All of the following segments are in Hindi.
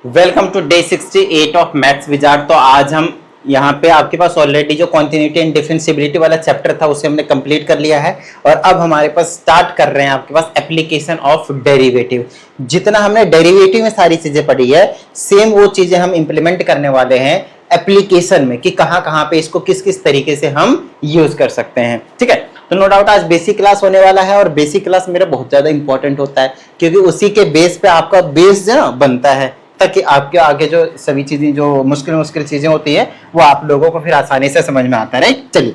Welcome to day 68 of Maths Wizard. तो आज हम यहाँ पे आपके पास ऑलरेडी जो कॉन्टिन्यूटी एंड डिफरेंशिएबिलिटी वाला चैप्टर था उसे हमने कंप्लीट कर लिया है और अब हमारे पास स्टार्ट कर रहे हैं आपके पास एप्लीकेशन ऑफ डेरिवेटिव। जितना हमने डेरिवेटिव में सारी चीजें पढ़ी है सेम वो चीजें हम इंप्लीमेंट करने वाले हैं एप्लीकेशन में कि कहाँ कहाँ पे इसको किस किस तरीके से हम यूज कर सकते हैं। ठीक है, तो नो डाउट आज बेसिक क्लास होने वाला है और बेसिक क्लास मेरा बहुत ज्यादा इंपॉर्टेंट होता है क्योंकि उसी के बेस पे आपका बेस जो ना बनता है ताकि आपके आगे जो सभी चीजें जो मुश्किल मुश्किल चीजें होती है वो आप लोगों को फिर आसानी से समझ में आता है। राइट, चलिए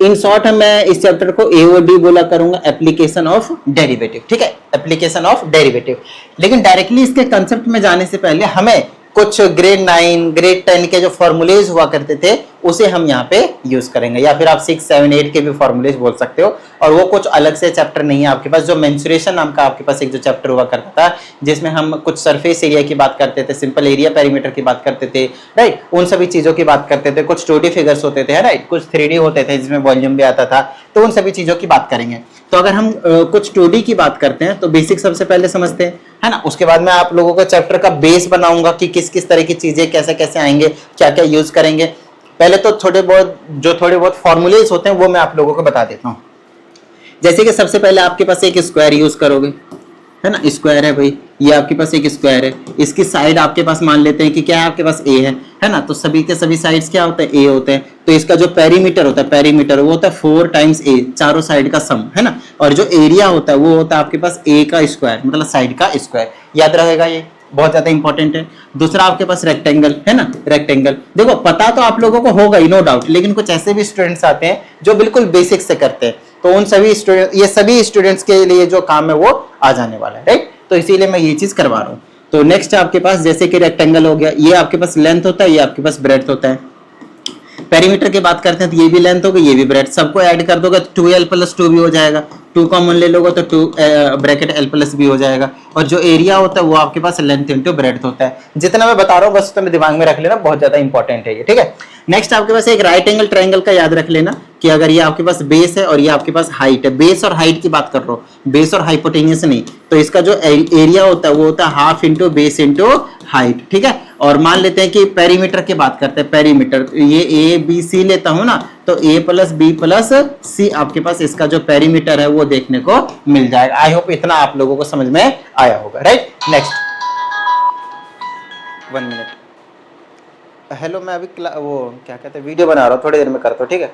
इन शॉर्ट मैं इस चैप्टर को एओडी बोला करूंगा, एप्लीकेशन ऑफ डेरिवेटिव। ठीक है, एप्लीकेशन ऑफ डेरिवेटिव। लेकिन डायरेक्टली इसके कंसेप्ट में जाने से पहले हमें कुछ ग्रेड 9 ग्रेड 10 के जो फॉर्मूलेज हुआ करते थे उसे हम यहाँ पे यूज करेंगे, या फिर आप 6, 7, 8 के भी फॉर्मूलेज बोल सकते हो। और वो कुछ अलग से चैप्टर नहीं है आपके पास, जो मेंसुरेशन नाम का आपके पास एक जो चैप्टर हुआ करता था जिसमें हम कुछ सरफेस एरिया की बात करते थे, सिंपल एरिया पेरीमीटर की बात करते थे। राइट, उन सभी चीजों की बात करते थे। कुछ 2D फिगर्स होते थे, राइट, कुछ 3D होते थे जिसमें वॉल्यूम भी आता था। तो उन सभी चीजों की बात करेंगे। तो अगर हम कुछ 2D की बात करते हैं तो बेसिक सबसे पहले समझते हैं, है ना। उसके बाद मैं आप लोगों को चैप्टर का बेस बनाऊंगा कि किस किस तरह की चीजें कैसे कैसे आएंगे, क्या क्या यूज करेंगे। पहले तो थोड़े बहुत फॉर्मूलेज होते हैं वो मैं आप लोगों को बता देता हूं। जैसे कि सबसे पहले आपके पास एक स्क्वायर यूज करोगे, है ना। स्क्वायर है भाई, ये आपके पास एक स्क्वायर है, इसकी साइड आपके पास मान लेते हैं कि क्या है आपके पास ए है ना। तो सभी के सभी साइड्स क्या होते हैं, ए होते हैं। तो इसका जो पेरीमीटर होता है, पेरीमीटर वो होता है 4 टाइम्स ए, चारों साइड का सम, है ना। और जो एरिया होता है वो होता है आपके पास ए का स्क्वायर, मतलब साइड का स्क्वायर। याद रहेगा, ये बहुत ज्यादा इंपॉर्टेंट है। दूसरा आपके पास रेक्टेंगल है ना, रेक्टेंगल। देखो पता तो आप लोगों को होगा ही नो डाउट, लेकिन कुछ ऐसे भी स्टूडेंट्स आते हैं जो बिल्कुल बेसिक से करते हैं, तो उन सभी स्टूडेंट, ये सभी स्टूडेंट्स के लिए जो काम है वो आ जाने वाला है। राइट, तो इसीलिए मैं ये चीज करवा रहा हूँ। तो नेक्स्ट आपके पास जैसे कि रेक्टेंगल हो गया, ये आपके पास लेंथ होता है, ये आपके पास ब्रेड्थ होता है। पेरीमीटर की बात करते हैं तो ये भी लेंथ होगा, ये भी ब्रेड्थ, सबको ऐड कर दोगे तो 2l + 2 भी हो जाएगा। 2 कॉमन ले लोगे तो 2 ब्रैकेट l + b हो जाएगा। और जो एरिया होता है वो आपके पास लेंथ इंटू ब्रेड्थ होता है। जितना मैं बता रहा हूँ बस तुम्हें दिमाग में रख लेना, बहुत ज्यादा इंपॉर्टेंट है ये। ठीक है, नेक्स्ट आपके पास एक राइट एंगल ट्रायंगल का याद रख लेना कि अगर ये आपके पास बेस है और ये आपके पास हाइट है, बेस और हाइट की बात कर रहा हूँ, बेस और हाइपोटेन्यूस नहीं, तो इसका जो एरिया होता है वो होता है half into base into height. ठीक है, और मान लेते हैं कि पेरीमीटर की बात करते हैं, पेरीमीटर ये ए बी सी लेता हूं ना, तो a + b + c आपके पास इसका जो पेरीमीटर है वो देखने को मिल जाएगा। आई होप इतना आप लोगों को समझ में आया होगा। Right, next 1 minute. हेलो, मैं अभी वो क्या कहते हैं वीडियो बना रहा हूँ, थोड़ी देर में करता हूँ। ठीक है,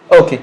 ओके।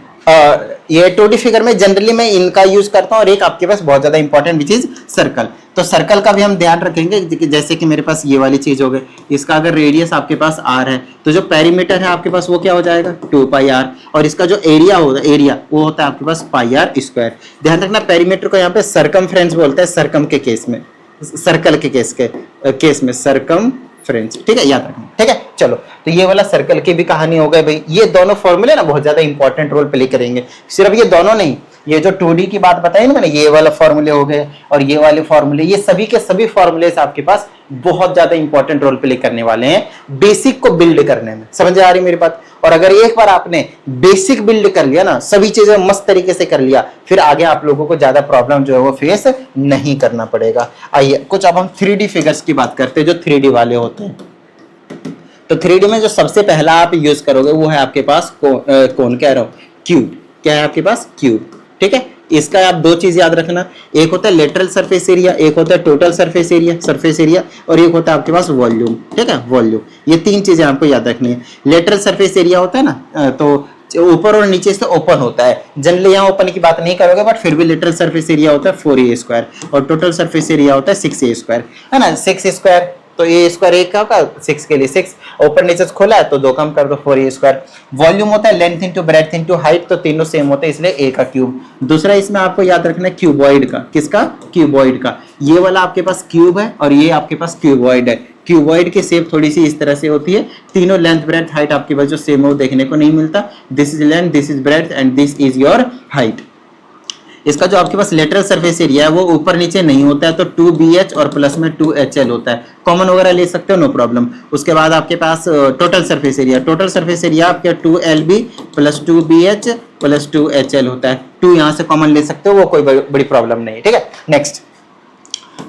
ये 2D फिगर में जनरली मैं इनका यूज करता हूँ और एक आपके पास बहुत ज्यादा इंपॉर्टेंट विच इज सर्कल। तो सर्कल का भी हम ध्यान रखेंगे, जैसे कि मेरे पास ये वाली चीज हो गई, इसका अगर रेडियस आपके पास r है तो जो पेरीमीटर है आपके पास वो क्या हो जाएगा 2πr, और इसका जो एरिया होगा, एरिया वो होता है आपके पास πr²। ध्यान रखना पेरीमीटर को यहाँ पे सरकमफ्रेंस बोलते हैं, सरकम के केस में, सर्कल के केस में सरकमफ्रेंस। ठीक है, याद रखना। ठीक है, चलो तो ये वाला सर्कल की भी कहानी हो गई भाई। ये दोनों फॉर्मूले ना बहुत ज्यादा इंपॉर्टेंट रोल प्ले करेंगे। सिर्फ ये दोनों नहीं, ये जो 2D की बात बताई ना मैंने, ये वाला फॉर्मूले हो गए और ये वाले फॉर्मूले, ये सभी के सभी फॉर्मूलेस आपके पास बहुत ज्यादा इंपॉर्टेंट रोल प्ले करने वाले हैं बेसिक को बिल्ड करने में। समझ आ रही मेरी बात। और अगर एक बार आपने बेसिक बिल्ड कर लिया ना, सभी चीजें मस्त तरीके से कर लिया, फिर आगे आप लोगों को ज्यादा प्रॉब्लम जो है वो फेस नहीं करना पड़ेगा। आइए कुछ अब हम 3D फिगर्स की बात करते हैं जो 3D वाले होते हैं। तो 3D में जो सबसे पहला आप यूज करोगे वो है आपके पास कौन कह रहा हूं, क्यूब। क्या है आपके पास, क्यूब। ठीक है, इसका आप 2 चीज याद रखना, एक होता है लेटरल सरफेस एरिया, एक होता है टोटल सरफेस एरिया, और एक होता है आपके पास वॉल्यूम। ठीक है, वॉल्यूम। ये 3 चीजें आपको याद रखनी है। लेटरल सरफेस एरिया होता है ना, तो ऊपर और नीचे से ओपन होता है। जनरली यहाँ ओपन की बात नहीं करोगे, बट फिर भी लेटरल सरफेस एरिया होता है 4a², और टोटल सरफेस एरिया होता है 6a², है ना। 6a², तो a² एक का 6 के लिए 6, ऊपर नीचे से खोला है तो 2 कम कर दो 4a²। वॉल्यूम होता है length into breadth into height, तो तीनों सेम होते हैं इसलिए a का क्यूब। दूसरा इसमें आपको याद रखना है क्यूबॉइड का। किसका, क्यूबॉइड का। ये वाला आपके पास क्यूब है और ये आपके पास क्यूबॉइड है। क्यूबॉइड की शेप थोड़ी सी इस तरह से होती है, तीनों लेंथ ब्रेड्थ हाइट आपके पास जो सेम हो देखने को नहीं मिलता। This is length, this is breadth and this is your height. इसका जो आपके पास लेटरल सरफेस एरिया है वो ऊपर नीचे नहीं होता है, तो 2BH और प्लस में 2HL होता है। कॉमन वगैरह ले सकते हो, नो प्रॉब्लम। उसके बाद आपके पास total surface area, total surface area आपके 2LB + 2BH प्लस 2HL होता है। 2 यहाँ से कॉमन ले सकते हो, वो कोई बड़ी प्रॉब्लम नहीं है, ठीक है। नेक्स्ट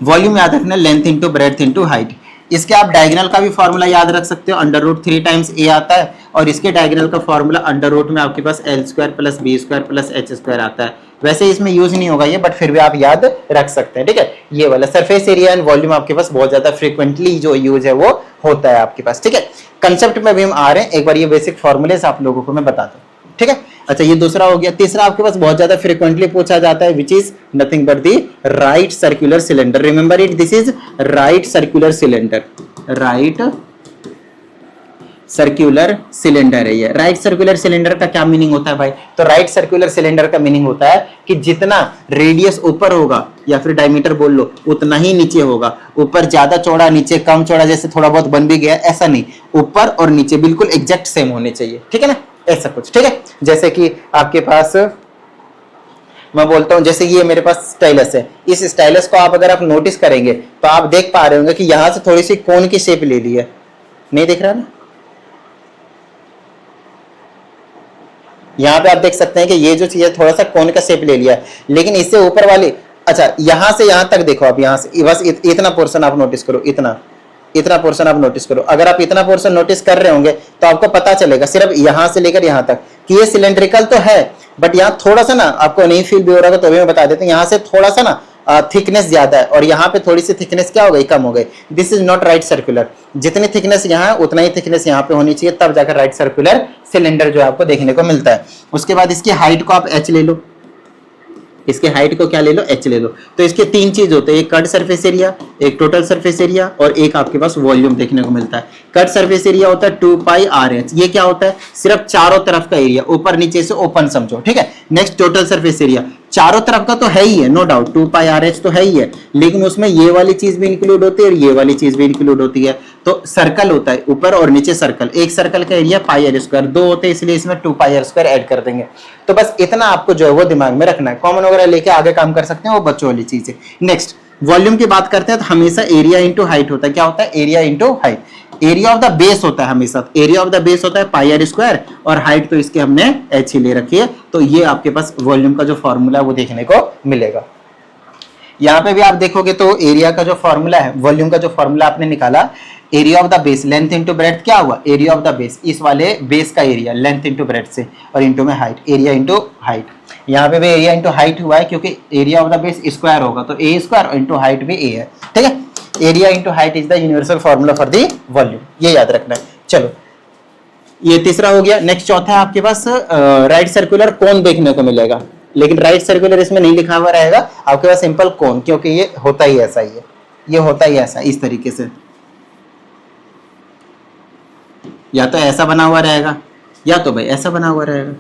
वॉल्यूम याद रखना, length into breadth into height. इसके आप डायगोनल का भी फॉर्मूला याद रख सकते हो, √3 टाइम्स a आता है, और इसके डायगोनल का फॉर्मूला अंडर रूट में आपके पास L² plus B² plus H² आता है। वैसे इसमें यूज नहीं होगा ये, बट फिर भी आप याद रख सकते हैं, ठीक है। ये वाला सरफेस एरिया एंड वॉल्यूम आपके पास बहुत ज्यादा फ्रीक्वेंटली जो यूज है वो होता है आपके पास, ठीक है। कंसेप्ट में भी हम आ रहे हैं, एक बार ये बेसिक फॉर्मूलेस आप लोगों को मैं बताता हूँ, ठीक है। अच्छा ये दूसरा हो गया। तीसरा आपके पास बहुत ज्यादा फ्रीक्वेंटली पूछा जाता है, which is nothing but the right circular cylinder. Remember it, this is right circular cylinder, right circular cylinder है ये। राइट सर्कुलर सिलेंडर का क्या मीनिंग होता है भाई? तो राइट सर्कुलर सिलेंडर का मीनिंग होता है कि जितना रेडियस ऊपर होगा या फिर डायमीटर बोल लो उतना ही नीचे होगा। ऊपर ज्यादा चौड़ा, नीचे कम चौड़ा, जैसे थोड़ा बहुत बन भी गया ऐसा नहीं, ऊपर और नीचे बिल्कुल एग्जैक्ट सेम होने चाहिए, ठीक है ना, ऐसा कुछ, ठीक है। जैसे कि आपके पास मैं बोलता हूं, जैसे ये मेरे पास स्टाइलस है, इस स्टाइलस को आप अगर आप नोटिस करेंगे तो आप देख पा रहे होंगे कि यहां से थोड़ी सी कोन की शेप ले ली है, नहीं दिख रहा ना? यहां पे आप देख सकते हैं कि ये जो चीज है थोड़ा सा कोन का शेप ले लिया है, लेकिन इससे ऊपर वाली, अच्छा यहां से यहां तक देखो आप, यहां से बस इतना पोर्शन आप नोटिस करो, इतना पोर्शन आप नोटिस करो। अगर आप इतना पोर्शन नोटिस कर रहे होंगे तो आपको पता चलेगा सिर्फ यहां से लेकर यहां तक कि ये सिलेंड्रिकल तो है, बट यहाँ थोड़ा सा ना आपको नहीं फील भी हो रहा, तो अभी मैं बता देता हूँ, यहाँ से थोड़ा सा ना थिकनेस ज्यादा है और यहाँ पे थोड़ी सी थिकनेस क्या हो गई, कम हो गई। This is not right circular. जितनी थिकनेस यहाँ है उतना ही थिकनेस यहाँ पे होनी चाहिए, तब जाकर राइट सर्कुलर सिलेंडर जो है आपको देखने को मिलता है। उसके बाद इसकी हाइट को आप h ले लो, इसके हाइट को क्या ले लो, h ले लो। तो इसके 3 चीज होते हैं, एक कट सरफेस एरिया, एक टोटल सरफेस एरिया और एक आपके पास वॉल्यूम देखने को मिलता है। कट सरफेस एरिया होता है 2πRh, ये क्या होता है, सिर्फ चारों तरफ का एरिया, ऊपर नीचे से ओपन समझो, ठीक है। नेक्स्ट टोटल सरफेस एरिया, चारों तरफ का तो है ही है, नो डाउट 2πRh तो है ही है, लेकिन उसमें ये वाली चीज भी इंक्लूड होती है और ये वाली चीज भी इंक्लूड होती है। तो सर्कल होता है ऊपर और नीचे सर्कल, एक सर्कल का एरिया πr², 2 होते हैं इसलिए इसमें 2πr² ऐड कर देंगे। तो बस इतना आपको जो है वो दिमाग में रखना है, कॉमन वगैरह लेके आगे काम कर सकते हैं, वो बच्चों वाली चीज है। नेक्स्ट वॉल्यूम की बात करते हैं तो हमेशा एरिया इंटू हाइट होता है। क्या होता है, area into height. Area of the base होता है हमेशा, एरिया ऑफ द बेस होता है πr² और हाइट तो इसके हमने h ही ले रखी है। तो ये आपके पास वॉल्यूम का जो फॉर्मूला है वो देखने को मिलेगा। यहाँ पे भी आप देखोगे तो एरिया का जो फॉर्मूला है, वॉल्यूम का जो फॉर्मूला आपने निकाला, area of the base, length into breadth, क्या हुआ, एरिया ऑफ द बेस, इस वाले बेस का एरिया लेंथ इंटू ब्रेड्थ से, और इंटू में हाइट, एरिया इंटू हाइट। यहाँ पे भी एरिया इंटू हाइट हुआ है क्योंकि area of the base square होगा, तो a² इंटू हाइट भी a है, ठीक है। Area into height is the universal formula for the volume, ये याद रखना है। चलो ये तीसरा हो गया। नेक्स्ट चौथा है आपके पास राइट सर्कुलर कोन देखने को मिलेगा, लेकिन राइट सर्कुलर इसमें नहीं लिखा हुआ रहेगा, आपके पास सिंपल कोन, क्योंकि ये होता ही ऐसा ही है, ये होता ही ऐसा इस तरीके से, या तो ऐसा बना हुआ रहेगा या तो भाई ऐसा बना हुआ रहेगा,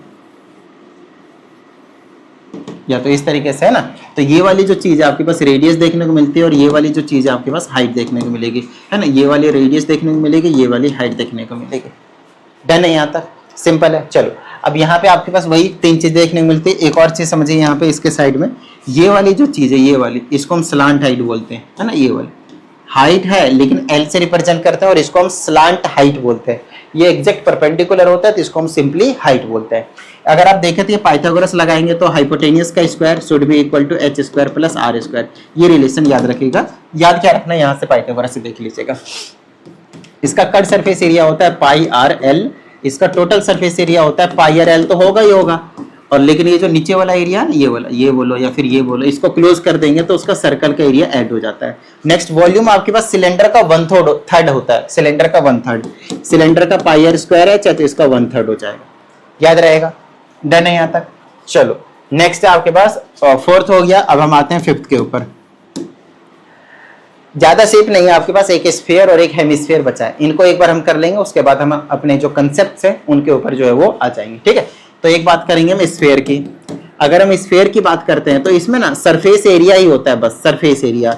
या तो इस तरीके से, है ना। तो ये वाली जो चीज है आपके पास रेडियस देखने को मिलती है और ये वाली जो चीज है आपके पास हाइट देखने को मिलेगी, है ना। ये वाली रेडियस देखने को मिलेगी, ये वाली हाइट देखने को मिलेगी। डन है, यहाँ तक सिंपल है। चलो अब यहाँ पे आपके पास वही 3 चीज देखने को मिलती है। एक और चीज समझिए, यहाँ पे इसके साइड में ये वाली जो चीज है, ये वाली, इसको हम स्लांट हाइट बोलते हैं, है ना। ये वाली हाइट है लेकिन L से रिप्रेजेंट करते हैं और इसको हम स्लांट हाइट बोलते हैं। ये एग्जैक्ट परपेंडिकुलर होता है तो इसको हम सिंपली हाइट बोलते हैं। अगर आप देखें तो ये पाइथागोरस लगाएंगे तो हाइपोटेनियस का square should be equal to h² plus r², ये रिलेशन याद रखिएगा। याद क्या रखना है, यहाँ से पाइथागोरस से देख लीजिएगा। इसका कट सरफेस एरिया होता है πrl, इसका टोटल सरफेस एरिया होता है πrl, तो होगा ही होगा। और लेकिन ये जो नीचे वाला एरिया, ये वाला, ये बोलो या फिर ये बोलो, इसको क्लोज कर देंगे तो उसका सर्कल का एरिया ऐड हो जाता है। नेक्स्ट वॉल्यूम आपके पास सिलेंडर का 1/3 होता है, सिलेंडर का 1/3, सिलेंडर का πr² है चाहे तो इसका 1/3 हो जाएगा, याद रहेगा। डन है यहाँ तक। चलो नेक्स्ट है आपके पास 4th हो गया। अब हम आते हैं 5th के ऊपर। ज्यादा शेप नहीं है आपके पास, एक स्फीयर और एक हेमिस्फीयर बचा है, इनको एक बार हम कर लेंगे, उसके बाद हम अपने जो कंसेप्ट है उनके ऊपर जो है वो आ जाएंगे, ठीक है। तो एक बात करेंगे हम स्फीयर की। अगर हम स्फीयर की बात करते हैं तो इसमें ना सरफेस एरिया ही होता है, बस सरफेस एरिया,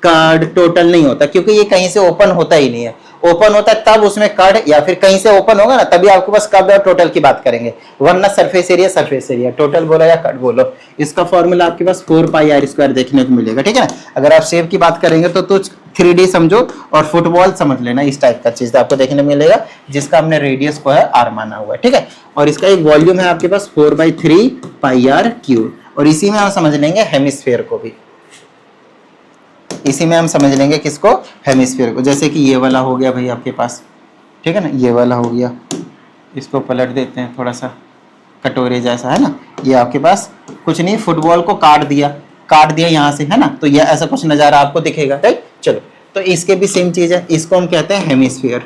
कर्ड टोटल नहीं होता, क्योंकि ये कहीं से ओपन होता ही नहीं है। ओपन होता है तब उसमें कर्ड या फिर कहीं से ओपन होगा ना, तभी आपके पास कर्ड और टोटल की बात करेंगे, वरना सरफेस एरिया, टोटल बोलो या कर्ड बोलो, इसका फॉर्मूला आपके पास 4πr² देखने को मिलेगा, ठीक है ना। अगर आप शेप की बात करेंगे तो 3D समझो और फुटबॉल समझ लेना, इस टाइप का चीज आपको देखने मिलेगा जिसका हमने रेडियस को है r माना हुआ है, ठीक है। और इसका एक वॉल्यूम है आपके पास 4/3 πr³ और इसी में हम समझ लेंगे हेमिस्फीयर को भी, इसी में हम समझ लेंगे किसको, हेमिस्फीयर को। जैसे कि ये वाला हो गया भाई आपके पास, ठीक है ना, ये वाला हो गया, इसको पलट देते हैं थोड़ा सा कटोरे जैसा, है ना। ये आपके पास कुछ नहीं, फुटबॉल को काट दिया यहाँ से, है ना, तो ये ऐसा कुछ नजारा आपको दिखेगा, राइट। चलो, तो इसके भी सेम चीज है, इसको हम कहते हैं हेमिस्फीयर,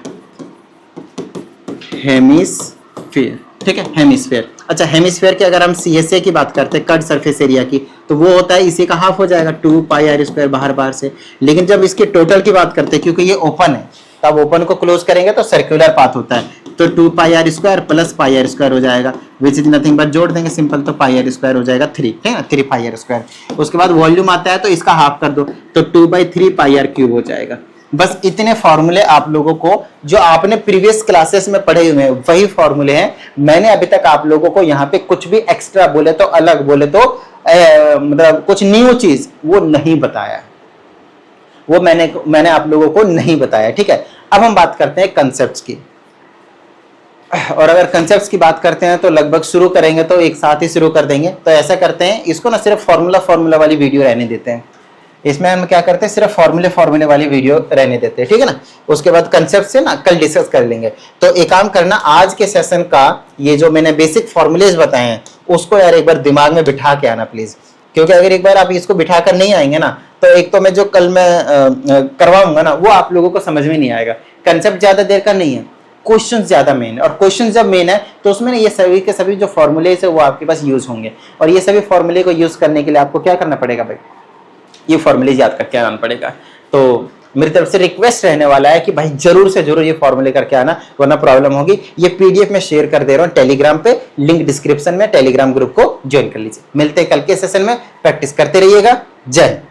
हेमिस्फीयर, ठीक है, हेमिस्फीयर। अच्छा, हेमिस्फीयर की अगर हम CSA की बात करते हैं, कट सरफेस एरिया की, तो वो होता है इसी का हाफ हो जाएगा 2πr² बाहर से। लेकिन जब इसके टोटल की बात करते हैं, क्योंकि ये ओपन है, तब ओपन को क्लोज करेंगे तो सर्कुलर पाथ होता है, तो 2πr² + πr² हो जाएगा, विच इज नथिंग बट जोड़ देंगे सिंपल, तो πr² हो जाएगा 3, ठीक है ना, 3πr²। उसके बाद वॉल्यूम आता है तो इसका हाफ कर दो, तो 2/3 πr³ हो जाएगा। बस इतने फॉर्मूले आप लोगों को जो आपने प्रीवियस क्लासेस में पढ़े हुए हैं वही फॉर्मूले हैं। मैंने अभी तक आप लोगों को यहाँ पे कुछ भी एक्स्ट्रा बोले तो, अलग बोले तो मतलब कुछ न्यू चीज वो नहीं बताया, वो मैंने आप लोगों को नहीं बताया, ठीक है। अब हम बात करते हैं कंसेप्ट्स की, और अगर कंसेप्ट्स की बात करते हैं तो लगभग शुरू करेंगे तो एक साथ ही शुरू कर देंगे। तो ऐसा करते हैं, इसको ना सिर्फ फॉर्मूला वाली वीडियो रहने देते हैं, इसमें हम क्या करते हैं, सिर्फ फॉर्मूले वाली वीडियो रहने देते हैं, ठीक है ना। उसके बाद कंसेप्ट से ना कल डिस्कस कर लेंगे। तो एक काम करना, आज के सेशन का ये जो मैंने बेसिक फॉर्मूलेज बताए हैं उसको यार एक बार दिमाग में बिठा के आना प्लीज, क्योंकि अगर एक बार आप इसको बिठा कर नहीं आएंगे ना, तो एक तो मैं जो कल मैं करवाऊंगा ना वो आप लोगों को समझ में नहीं आएगा। कंसेप्ट ज्यादा देर का नहीं है, क्वेश्चन ज्यादा मेन है, और क्वेश्चन जब मेन है तो उसमें ना ये सभी के सभी जो फॉर्मूले है वो आपके पास यूज होंगे, और ये सभी फॉर्मूले को यूज करने के लिए आपको क्या करना पड़ेगा भाई, ये फॉर्मूले याद करके आना पड़ेगा। तो मेरी तरफ से रिक्वेस्ट रहने वाला है कि भाई जरूर से जरूर ये फॉर्मूले करके आना, वरना प्रॉब्लम होगी। ये PDF में शेयर कर दे रहा हूँ टेलीग्राम पे, लिंक डिस्क्रिप्शन में, टेलीग्राम ग्रुप को ज्वाइन कर लीजिए। मिलते हैं कल के सेशन में, प्रैक्टिस करते रहिएगा। जय हिंद।